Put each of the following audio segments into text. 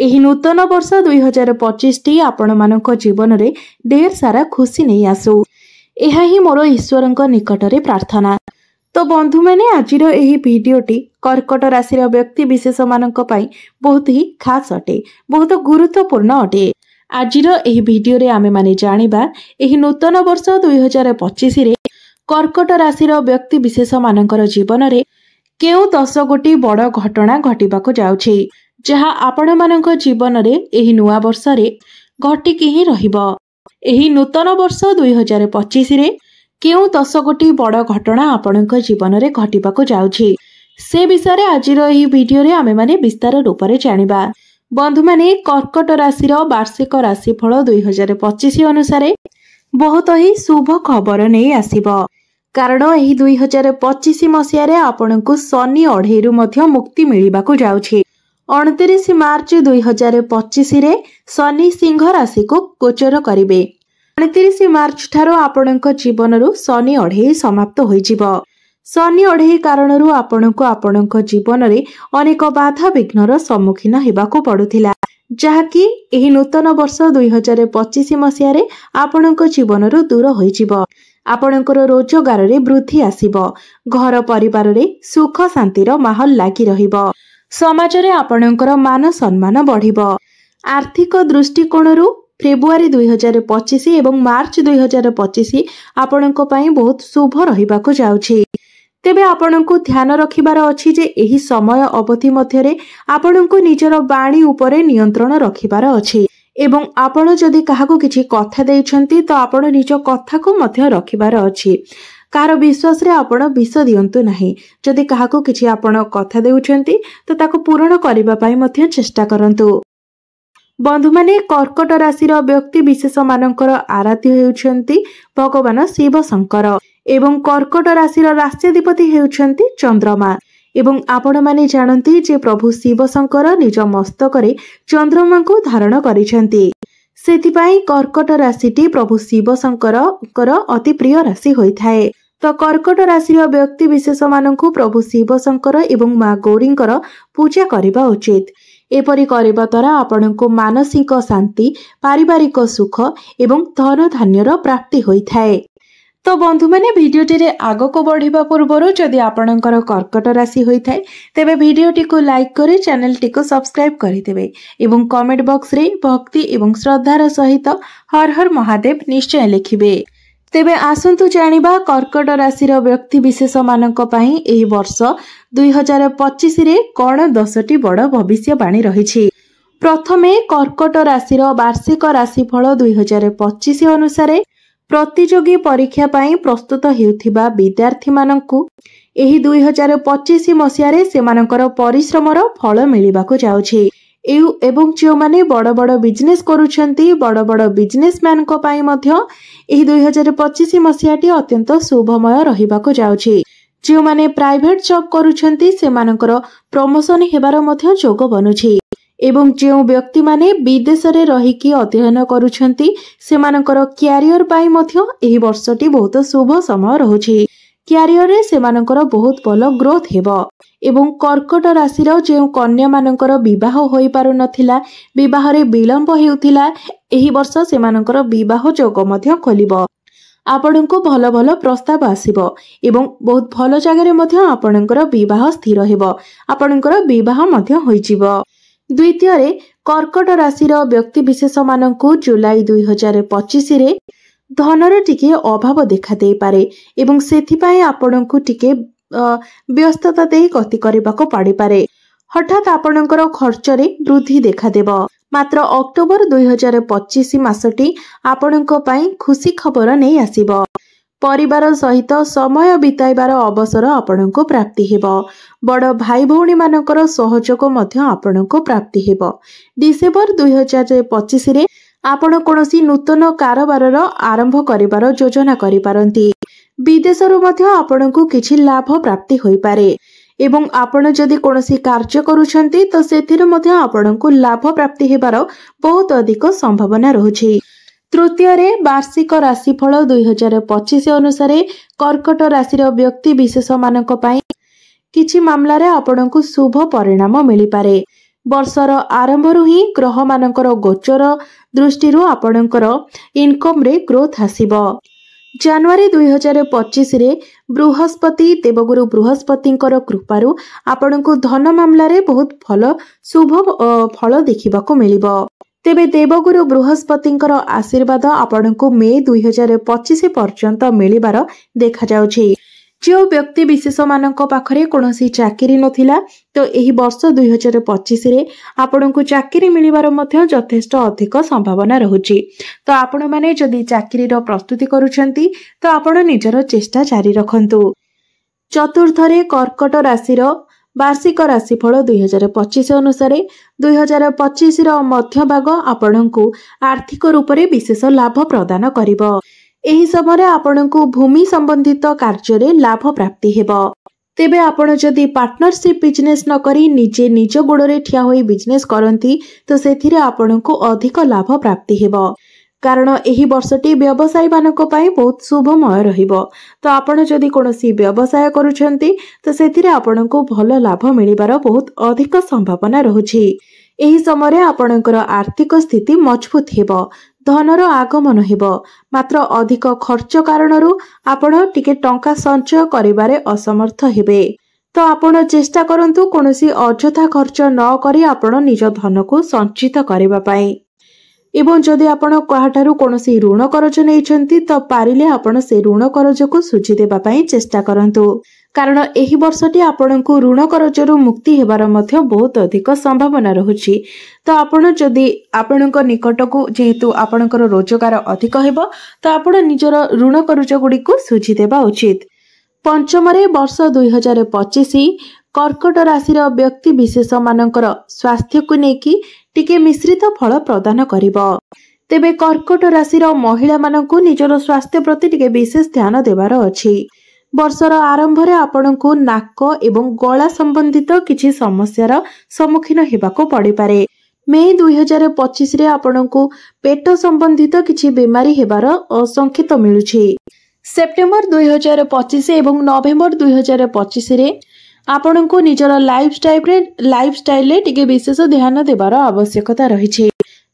एही नूतन वर्ष 2025 टी आपण मानक जीवन रे ढेर सारा खुशी नहीं आसू। यह ही मोर ईश्वरंक निकटरे प्रार्थना। तो बंधु मैंने आजिर एही भिडियोटी कर्कट राशि व्यक्ति विशेष मानक पई बहुत ही खास अटे, बहुत गुरुत्वपूर्ण अटे। आजिर एही भिडियो रे आमे माने जानिबा एही नूतन वर्ष 2025 रे कर्कट राशि व्यक्ति विशेष मानकर जीवन रे केउ 10 गोटी बड़ घटना घटिबाको जाउछि, जहा आपण मानक जीवन रे एही नुआ वर्ष रे घटिकी ही रहिबो। एही नूतन वर्ष 2025 रे केउ 10 गोटी बड़ घटना आपणक जीवन रे घटिबाको जाउछि, से विषय रे आजिर एही भिडियो रे आमे माने विस्तार रूप रे जानिबा। बंधु माने कर्कट राशि वार्षिक राशिफल 2025 अनुसार बहुत ही शुभ खबर नहीं आसिबो, कारण एही 2025 मसिया रे आपणकु शनि अढ़ेरु मध्य मुक्ति मिलिबाको जाउछि। 29 मार्च 2025 रे शनि सिंह राशि को गोचर करिवे। 29 मार्च ठारो आपणक जीवनरु शनि अढ़ेई समाप्त होइजिबो। शनि अढ़ेई कारणरु आपणकु आपणक जीवन रे अनेक बाधा विघ्नर सम्मुखीन हेबाको पडुथिला, जहाकि एही नूतन वर्ष 2025 मसिया रे आपणक जीवनरु दूर होइजिबो। आपणकर रोजगार रे वृद्धि आसिबो, घर परिवार रे सुख शांतिर माहौल लागी रहिबो, समाज रे आपणकर मान सम्मान बढ़िबो। आर्थिक दृष्टिकोणरु फेब्रुआरी 2025 एवं मार्च 2025 आपणक पई बहुत शुभ रहिबाको जाउछि। तेबे आपणको ध्यान रखिबार अछि जे एही समय अवधि मध्यरे आपणको निजर बाणी उपरे नियंत्रण रखिबार अछि, एवं आपण जदि काहाको किछि कथा दैछन्ती तो आपण निज कथा को मध्य रखिबार अछि। कार विश्वास रे आपण विष दियंतु नाही। जदि काहाको किछि आपण कथा देउछन्ती तो ताको पूर्ण करिबा पई मध्य चेष्टा करंतु। बंधु माने कर्कट राशि व्यक्ति विशेष मानकर आराध्य हेउछन्ती भगवान शिव शंकर, एवं कर्कट राशि राष्ट्राधिपति हेउछन्ती चंद्रमा। एवं आपण माने जानती जे प्रभु शिव शंकर निज मस्तक रे चंद्रमा को धारण करिसंती। सेतिपाई कर्कट राशिटी प्रभु शिव शंकर अति प्रिय राशि होइथाए। तो कर्कट राशि व्यक्ति विशेष मानकु प्रभु शिव शंकर एवं माँ गौरींकर पूजा करिबा उचित। एपरि करिबा द्वारा आपणको मानसिक शांति, पारिवारिक सुख एवं धन धान्यर प्राप्ति होइथाए। तो बंधु माने भिडियोटी रे आगो को बढ़िबा पूर्वरु जदि आपणकर कर्कट राशि होइथाए तेबे भिडियोटी को लाइक करि चैनल टी को सब्सक्राइब करिदेबे, एवं कमेंट बॉक्स रे भक्ति एवं श्रद्धार सहित हर हर महादेव निश्चय लिखिबे। तेबे आसंतु जानिबा कर्कट राशि व्यक्ति विशेष मानक पई एही वर्ष 2025 रे कोन 10टी बड़ भविष्यवाणी रहिछि। प्रथमे कर्कट राशि वार्षिक राशिफल 2025 अनुसार प्रतियोगी परीक्षा पई प्रस्तुत हेउथिबा विद्यार्थी मानकु एही 2025 मसिया रे सेमानकर परिश्रमर फल मिलिबाको जाउछि। एवं जो माने बड़ बड़ बिजनेस करूछंती बड़ बड़ बिजनेसमैन को पाई मध्य एही 2025 मसियाटी अत्यंत शुभमय रहिबाको जाउछि। जो माने प्राइवेट जॉब करूछंती सेमानकर प्रमोशन हेबार मध्य जोग बनुछि, एवं जो व्यक्ति माने विदेश रे रहिकी अध्ययन करूछंती सेमानकर क्यारियर पाई मध्य एही वर्षटी बहुत शुभ समय रहुछि। क्यारियर रे सेमानकर बहुत भल ग्रोथ हेबो। एवं कर्कट राशि जो कन्या मानकर विवाह होई पारु नथिला, विवाह रे विलंब हेउथिला, एही वर्ष सेमानकर विवाह जोग मध्य खोलिबो। आपणको भल भल प्रस्ताव आसिबो, एवं बहुत भल जगह रे मध्य आपणकर विवाह स्थिर हेबो, आपणकर विवाह मध्य होइजिबो। द्वितीय रे कर्कट राशि व्यक्ति विशेष मानकु जुलाई 2025 रे धनर टिके अभाव देखा दे पारे, एवं सेथिपाई आपणकु टिके व्यस्तता दे गति करबाको पड़ी पारे। हठात आपणकर खर्च रे वृद्धि देखा देबो। मात्र अक्टोबर 2025 मासटी आपणक पई खुशी खबर नहीं आसिबो। परिवार सहित समय बिताइबार अवसर आपणको प्राप्ति हेबो। बड़ भाई भौणी मानकर सहयोग मध्य आपणको प्राप्ति हेबो। डिसेंबर 2025 रे आपण कोनोसी नूतन कारोबारर आरंभ करिबार योजना करि पारंती। विदेशरु मध्य आपणको किछि लाभ प्राप्ति होई पारे, एवं आपण जदि कोनोसी कार्य करूछंती तो सेथिर मध्य आपणको लाभ प्राप्ति हेबार बहुत अधिक संभावना रहुछि। तृतीय रे वार्षिक राशिफल 2025 अनुसार कर्कट राशि व्यक्ति विशेष मानक पई किछि मामला रे आपणको शुभ परिणाम मिली पारे। ବର୍ଷର ଆରମ୍ଭରୁ ହିଁ ଗ୍ରହମାନଙ୍କର ଗୋଚର ଦୃଷ୍ଟିରୁ ଆପଣଙ୍କର ଇନକମ୍ରେ ଗ୍ରୋଥ ଆସିବ। ଜାନୁଆରୀ 2025ରେ ବୃହସ୍ପତି ଦେବଗୁରୁ ବୃହସ୍ପତିଙ୍କର କୃପାରୁ ଆପଣଙ୍କୁ ଧନ ମାମଲାରେ ବହୁତ ଭଲ ଶୁଭ ଫଳ ଦେଖିବାକୁ ମିଳିବ। ତେବେ ଦେବଗୁରୁ ବୃହସ୍ପତିଙ୍କର ଆଶୀର୍ବାଦ ଆପଣଙ୍କୁ ମେ 2025 ପର୍ଯ୍ୟନ୍ତ ମିଳିବାର ଦେଖାଯାଉଛି। ଯେଉଁ ବ୍ୟକ୍ତି ବିଶେଷମାନଙ୍କ ପାଖରେ କୌଣସି ଚାକିରି ନଥିଲା ତ ଏହି ବର୍ଷ 2025ରେ ଆପଣଙ୍କୁ ଚାକିରି ମିଳିବାର ମଧ୍ୟ ଯଥେଷ୍ଟ ଅଧିକ ସମ୍ଭାବନା ରହୁଛି। ତ ଆପଣମାନେ ଯଦି ଚାକିରିର ପ୍ରସ୍ତୁତି କରୁଛନ୍ତି ତ ଆପଣ ନିଜର ଚେଷ୍ଟା ଜାରି ରଖନ୍ତୁ। ଚତୁର୍ଥରେ କର୍କଟ ରାଶିର ବାର୍ଷିକ ରାଶିଫଳ 2025 ଅନୁସାରେ 2025ର ମଧ୍ୟଭାଗ ଆପଣଙ୍କୁ ଆର୍ଥିକ ରୂପରେ ବିଶେଷ ଲାଭ ପ୍ରଦାନ କରିବ। ଏହି ସମୟରେ ଆପଣଙ୍କୁ ଭୂମି ସମ୍ବନ୍ଧିତ କାର୍ଯ୍ୟରେ ଲାଭ ପ୍ରାପ୍ତି ହେବ। ତେବେ ଆପଣ ଯଦି ପାର୍ଟନରସିପ୍ ବିଜନେସ୍ ନ କରି ନିଜେ ନିଜ ଗୋଡ଼ରେ ଠିଆ ହୋଇ ବିଜନେସ୍ କରନ୍ତି ତ ସେଥିରେ ଆପଣଙ୍କୁ ଅଧିକ ଲାଭ ପ୍ରାପ୍ତି ହେବ। କାରଣ ଏହି ବର୍ଷଟି ବ୍ୟବସାୟୀମାନଙ୍କ ପାଇଁ ବହୁତ ଶୁଭମୟ ରହିବ। ତ ଆପଣ ଯଦି କୌଣସି ବ୍ୟବସାୟ କରୁଛନ୍ତି ତ ସେଥିରେ ଆପଣଙ୍କୁ ଭଲ ଲାଭ ମିଳିବାର ବହୁତ ଅଧିକ ସମ୍ଭାବନା ରହୁଛି। ଏହି ସମୟରେ ଆପଣଙ୍କର ଆର୍ଥିକ ସ୍ଥିତି ମଜବୁତ ହେବ, ଧନର ଆଗମନ ହେବ। ମାତ୍ର ଅଧିକ ଖର୍ଚ୍ଚ କାରଣରୁ ଆପଣ ଟିକେ ଟଙ୍କା ସଞ୍ଚୟ କରିବାରେ ଅସମର୍ଥ ହେବେ। ତ ଆପଣ ଚେଷ୍ଟା କରନ୍ତୁ କୌଣସି ଅଯଥା ଖର୍ଚ୍ଚ ନ କରି ଆପଣ ନିଜ ଧନକୁ ସଞ୍ଚିତ କରିବା ପାଇଁ। ଏବଂ ଯଦି ଆପଣ କାହାଠାରୁ କୌଣସି ଋଣ କରଜ ନେଇଛନ୍ତି ତ ପାରିଲେ ଆପଣ ସେ ଋଣ କରଜକୁ ଶୁଝିଦେବା ପାଇଁ ଚେଷ୍ଟା କରନ୍ତୁ। କାରଣ ଏହି ବର୍ଷଟି ଆପଣଙ୍କୁ ଋଣ କରଜରୁ ମୁକ୍ତି ହେବାର ମଧ୍ୟ ବହୁତ ଅଧିକ ସମ୍ଭାବନା ରହୁଛି। ତ ଆପଣ ଯଦି ଆପଣଙ୍କ ନିକଟକୁ ଯେହେତୁ ଆପଣଙ୍କର ରୋଜଗାର ଅଧିକ ହେବ ତ ଆପଣ ନିଜର ଋଣ କରଜ ଗୁଡ଼ିକୁ ଶୁଝିଦେବା ଉଚିତ। ପଞ୍ଚମରେ ବର୍ଷ 2025 କର୍କଟ ରାଶିର ବ୍ୟକ୍ତି ବିଶେଷମାନଙ୍କର ସ୍ୱାସ୍ଥ୍ୟକୁ ନେଇକି ଟିକେ ମିଶ୍ରିତ ଫଳ ପ୍ରଦାନ କରିବ। ତେବେ କର୍କଟ ରାଶିର ମହିଳାମାନଙ୍କୁ ନିଜର ସ୍ୱାସ୍ଥ୍ୟ ପ୍ରତି ଟିକେ ବିଶେଷ ଧ୍ୟାନ ଦେବାର ଅଛି। ବର୍ଷର ଆରମ୍ଭରେ ଆପଣଙ୍କୁ ନାକ ଏବଂ ଗଳା ସମ୍ବନ୍ଧିତ କିଛି ସମସ୍ୟାର ସମ୍ମୁଖୀନ ହେବାକୁ ପଡ଼ିପାରେ। ମେ 2025ରେ ଆପଣଙ୍କୁ ପେଟ ସମ୍ବନ୍ଧିତ କିଛି ବେମାରୀ ହେବାର ସଂକେତ ମିଳୁଛି। ସେପ୍ଟେମ୍ବର 2025 ଏବଂ ନଭେମ୍ବର 2025ରେ ଆପଣଙ୍କୁ ନିଜର ଲାଇଫଷ୍ଟାଇଲରେ ଟିକେ ବିଶେଷ ଧ୍ୟାନ ଦେବାର ଆବଶ୍ୟକତା ରହିଛି।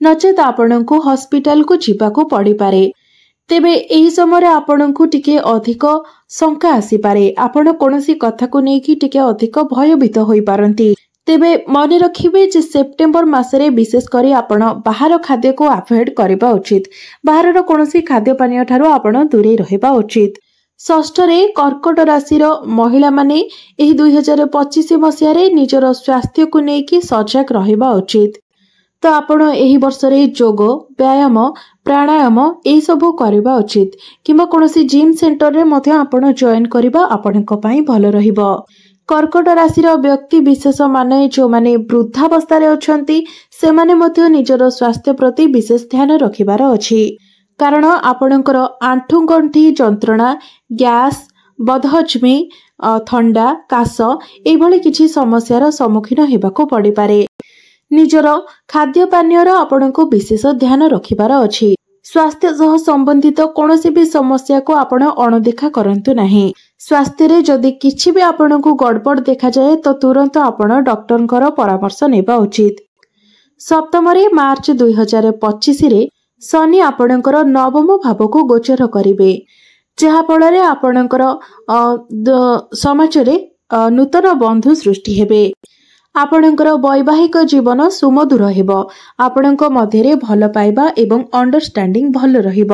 ନଚେତ ଆପଣଙ୍କୁ ହସ୍ପିଟାଲକୁ ଯିବାକୁ ପଡ଼ିପାରେ। ତେବେ ଏହି ସମୟରେ ଆପଣଙ୍କୁ ଟିକେ ଅଧିକ ଶଙ୍କା ଆସିପାରେ। ଆପଣ କୌଣସି କଥାକୁ ନେଇକି ଟିକେ ଅଧିକ ଭୟଭୀତ ହୋଇପାରନ୍ତି। ତେବେ ମନେ ରଖିବେ ଯେ ସେପ୍ଟେମ୍ବର ମାସରେ ବିଶେଷ କରି ଆପଣ ବାହାର ଖାଦ୍ୟକୁ ଆଭଏଡ୍ କରିବା ଉଚିତ। ବାହାରର କୌଣସି ଖାଦ୍ୟପାନୀୟ ଠାରୁ ଆପଣ ଦୂରେଇ ରହିବା ଉଚିତ। ଷଷ୍ଠରେ କର୍କଟ ରାଶିର ମହିଳାମାନେ ଏହି 2025 ମସିହାରେ ନିଜର ସ୍ୱାସ୍ଥ୍ୟକୁ ନେଇକି ସଜାଗ ରହିବା ଉଚିତ। ତ ଆପଣ ଏହି ବର୍ଷରେ ଯୋଗ, ବ୍ୟାୟାମ, ପ୍ରାଣାୟାମ ଏହିସବୁ କରିବା ଉଚିତ କିମ୍ବା କୌଣସି ଜିମ୍ ସେଣ୍ଟରରେ ମଧ୍ୟ ଆପଣ ଜଏନ୍ କରିବା ଆପଣଙ୍କ ପାଇଁ ଭଲ ରହିବ। କର୍କଟ ରାଶିର ବ୍ୟକ୍ତି ବିଶେଷମାନେ ଯେଉଁମାନେ ବୃଦ୍ଧାବସ୍ଥାରେ ଅଛନ୍ତି ସେମାନେ ମଧ୍ୟ ନିଜର ସ୍ୱାସ୍ଥ୍ୟ ପ୍ରତି ବିଶେଷ ଧ୍ୟାନ ରଖିବାର ଅଛି। କାରଣ ଆପଣଙ୍କର ଆଣ୍ଠୁଗଣ୍ଠି ଯନ୍ତ୍ରଣା, ଗ୍ୟାସ୍, ବଦହଜମି, ଥଣ୍ଡା, କାଶ ଏଭଳି କିଛି ସମସ୍ୟାର ସମ୍ମୁଖୀନ ହେବାକୁ ପଡ଼ିପାରେ। ନିଜର ଖାଦ୍ୟପାନୀୟର ଆପଣଙ୍କୁ ବିଶେଷ ଧ୍ୟାନ ରଖିବାର ଅଛି। ସ୍ୱାସ୍ଥ୍ୟ ସହ ସମ୍ବନ୍ଧିତ କୌଣସି ବି ସମସ୍ୟାକୁ ଆପଣ ଅଣଦେଖା କରନ୍ତୁ ନାହିଁ। ସ୍ୱାସ୍ଥ୍ୟରେ ଯଦି କିଛି ବି ଆପଣଙ୍କୁ ଗଡ଼ବଡ଼ ଦେଖାଯାଏ ତ ତୁରନ୍ତ ଆପଣ ଡକ୍ଟରଙ୍କର ପରାମର୍ଶ ନେବା ଉଚିତ। ସପ୍ତମରେ ମାର୍ଚ୍ଚ 2025ରେ ଶନି ଆପଣଙ୍କର ନବମ ଭାବକୁ ଗୋଚର କରିବେ, ଯାହାଫଳରେ ଆପଣଙ୍କର ସମାଜରେ ନୂତନ ବନ୍ଧୁ ସୃଷ୍ଟି ହେବେ। ଆପଣଙ୍କର ବୈବାହିକ ଜୀବନ ସୁମଧୁର ହେବ। ଆପଣଙ୍କ ମଧ୍ୟରେ ଭଲ ପାଇବା ଏବଂ ଅଣ୍ଡରଷ୍ଟାଣ୍ଡିଂ ଭଲ ରହିବ।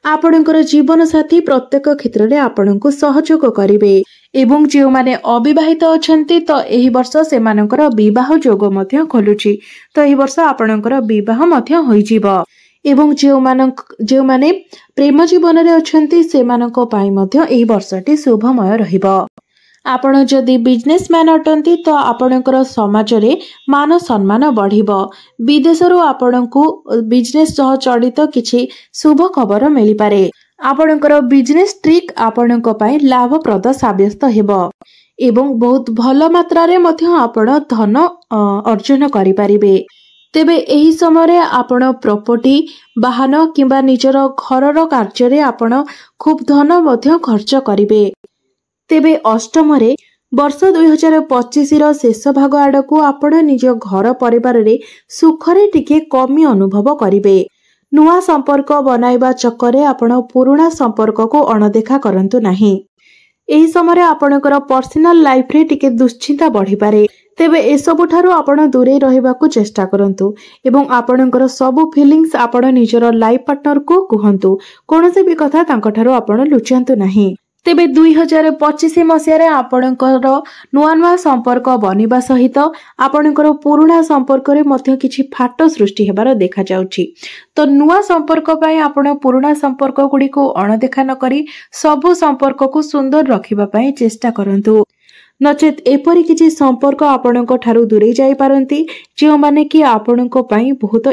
ଆପଣଙ୍କର ଜୀବନସାଥୀ ପ୍ରତ୍ୟେକ କ୍ଷେତ୍ରରେ ଆପଣଙ୍କୁ ସହଯୋଗ କରିବେ। ଏବଂ ଯେଉଁମାନେ ଅବିବାହିତ ଅଛନ୍ତି ତ ଏହି ବର୍ଷ ସେମାନଙ୍କର ବିବାହ ଯୋଗ ମଧ୍ୟ ଖୋଲୁଛି। ତ ଏହି ବର୍ଷ ଆପଣଙ୍କର ବିବାହ ମଧ୍ୟ ହୋଇଯିବ। ଏବଂ ଯେଉଁମାନେ ପ୍ରେମ ଜୀବନରେ ଅଛନ୍ତି ସେମାନଙ୍କ ପାଇଁ ମଧ୍ୟ ଏହି ବର୍ଷଟି ଶୁଭମୟ ରହିବ। ଆପଣ ଯଦି ବିଜନେସମ୍ୟାନ୍ ଅଟନ୍ତି ତ ଆପଣଙ୍କର ସମାଜରେ ମାନ ସମ୍ମାନ ବଢ଼ିବ। ବିଦେଶରୁ ଆପଣଙ୍କୁ ବିଜନେସ୍ ସହ ଜଡ଼ିତ କିଛି ଶୁଭ ଖବର ମିଳିପାରେ। ଆପଣଙ୍କର ବିଜନେସ୍ ଟ୍ରିକ୍ ଆପଣଙ୍କ ପାଇଁ ଲାଭପ୍ରଦ ସାବ୍ୟସ୍ତ ହେବ ଏବଂ ବହୁତ ଭଲ ମାତ୍ରାରେ ମଧ୍ୟ ଆପଣ ଧନ ଅର୍ଜନ କରିପାରିବେ। ତେବେ ଏହି ସମୟରେ ଆପଣ ପ୍ରପର୍ଟି, ବାହନ କିମ୍ବା ନିଜର ଘରର କାର୍ଯ୍ୟରେ ଆପଣ ଖୁବ୍ ଧନ ମଧ୍ୟ ଖର୍ଚ୍ଚ କରିବେ। ତେବେ ଅଷ୍ଟମରେ वर्ष 2025 शेष भाग आड़क आपण निज घर परिवार रे सुखरे टिके कमी अनुभव करिवे। नुआ संपर्क बनाइबा चक्करे आपण पुराना संपर्क को अणदेखा करंतु नाही। एही समय आपणकर पर्सनल लाइफ रे टिके दुश्चिंता बढ़ी पारे। तेबे एसबु ठारू आपण दूरे रहिबाकू चेष्टा करंतु एवं आपणकर सबु फीलिंग्स आपण निजर लाइफ पार्टनर को कुहंतु। कोनोसी भी कथा तांको ठारू आपण लुचंतु नाही। तेबे 2025 मसियारे आपणकर नुआ नुआ संपर्क बनिबा सहित आपणकर पुराना संपर्क रे मध्य किछि फाटो सृष्टि हेबार देखा जाउछि। तो नुआ संपर्क पय आपण पुराना संपर्क गुडी को अणदेखा न करी सबु संपर्क को सुंदर रखिबा पय चेष्टा करंतु। नचेत एपरि किछि संपर्क आपणक ठारू दूरे जाई पारंती जे माने कि आपणक पय बहुत